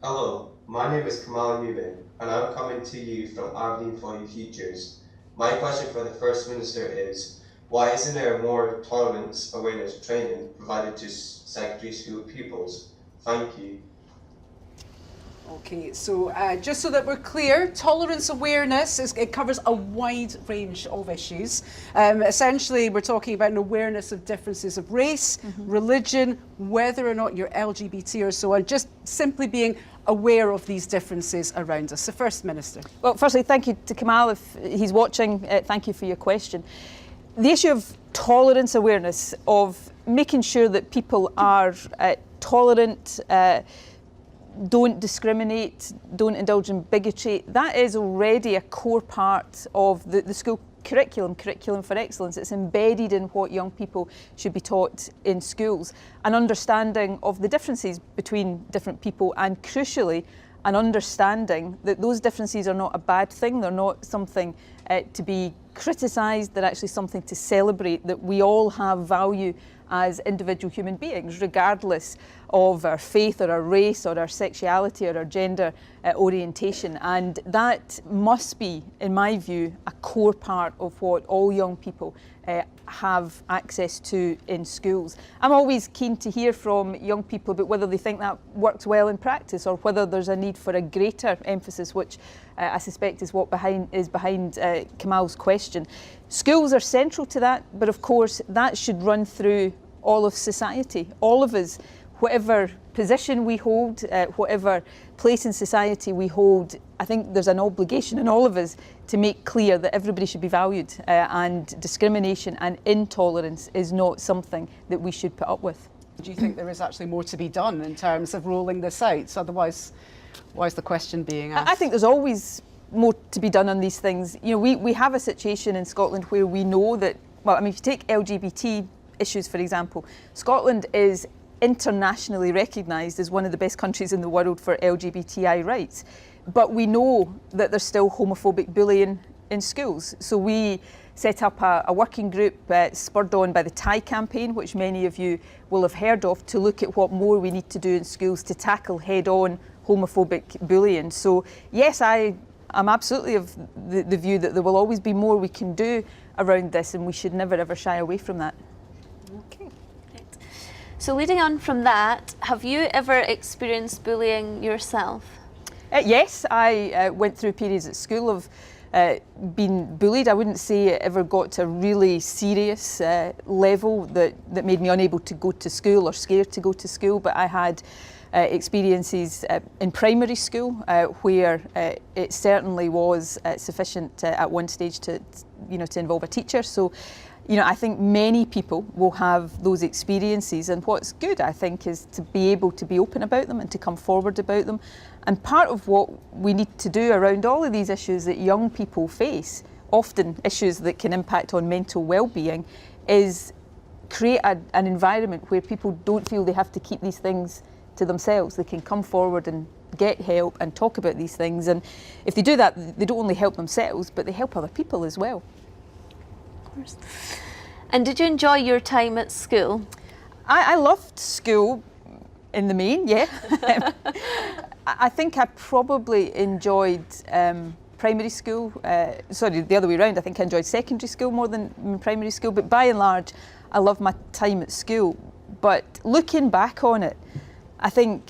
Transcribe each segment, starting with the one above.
Hello, my name is Kamal Newman, and I'm coming to you from Aberdeen for You Futures. My question for the First Minister is, why isn't there more tolerance awareness training provided to secondary school pupils? Thank you. Okay, so just so that we're clear, tolerance awareness, it covers a wide range of issues. Essentially, we're talking about an awareness of differences of race, religion, whether or not you're LGBT or so on, just simply being aware of these differences around us. So First Minister. Well, firstly, thank you to Kamal if he's watching. Thank you for your question. The issue of tolerance awareness, of making sure that people are tolerant, don't discriminate, don't indulge in bigotry, that is already a core part of the school curriculum for excellence. It's embedded in what young people should be taught in schools. An understanding of the differences between different people, and crucially, an understanding that those differences are not a bad thing, they're not something to be criticised, they're actually something to celebrate, that we all have value as individual human beings, regardless of our faith or our race or our sexuality or our gender orientation. And that must be, in my view, a core part of what all young people have access to in schools. I'm always keen to hear from young people about whether they think that works well in practice or whether there's a need for a greater emphasis, which I suspect is what is behind Kamal's question. Schools are central to that, but of course that should run through all of society, all of us, whatever position we hold, whatever place in society we hold. I think there's an obligation in all of us to make clear that everybody should be valued, and discrimination and intolerance is not something that we should put up with. Do you think there is actually more to be done in terms of rolling this out? So otherwise, why is the question being asked? I think there's always more to be done on these things. You know, we have a situation in Scotland where we know that, well, I mean, if you take LGBT issues, for example, Scotland is internationally recognised as one of the best countries in the world for LGBTI rights. But we know that there's still homophobic bullying in schools. So we set up a working group spurred on by the Thai campaign, which many of you will have heard of, to look at what more we need to do in schools to tackle head-on homophobic bullying. So yes, I'm absolutely of the view that there will always be more we can do around this, and we should never ever shy away from that. Okay, great. So leading on from that, have you ever experienced bullying yourself? Yes, I went through periods at school of being bullied. I wouldn't say it ever got to a really serious level that made me unable to go to school or scared to go to school, but I had experiences in primary school where it certainly was sufficient at one stage to involve a teacher. So, I think many people will have those experiences, and what's good, I think, is to be able to be open about them and to come forward about them. And part of what we need to do around all of these issues that young people face, often issues that can impact on mental well-being, is create an environment where people don't feel they have to keep these things to themselves. They can come forward and get help and talk about these things. And if they do that, they don't only help themselves, but they help other people as well. Of course. And did you enjoy your time at school? I loved school in the main, yeah. I think I probably enjoyed primary school. Sorry, the other way around. I think I enjoyed secondary school more than primary school. But by and large, I loved my time at school. But looking back on it, I think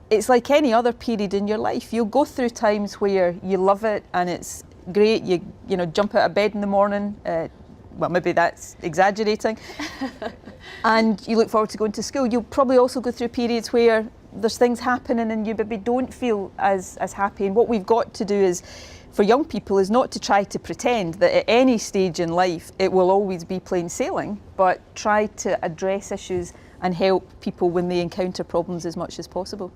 it's like any other period in your life. You'll go through times where you love it and it's great. You jump out of bed in the morning. Well, maybe that's exaggerating. And you look forward to going to school. You'll probably also go through periods where there's things happening and you maybe don't feel as happy. And what we've got to do is, for young people, is not to try to pretend that at any stage in life it will always be plain sailing, but try to address issues and help people when they encounter problems as much as possible.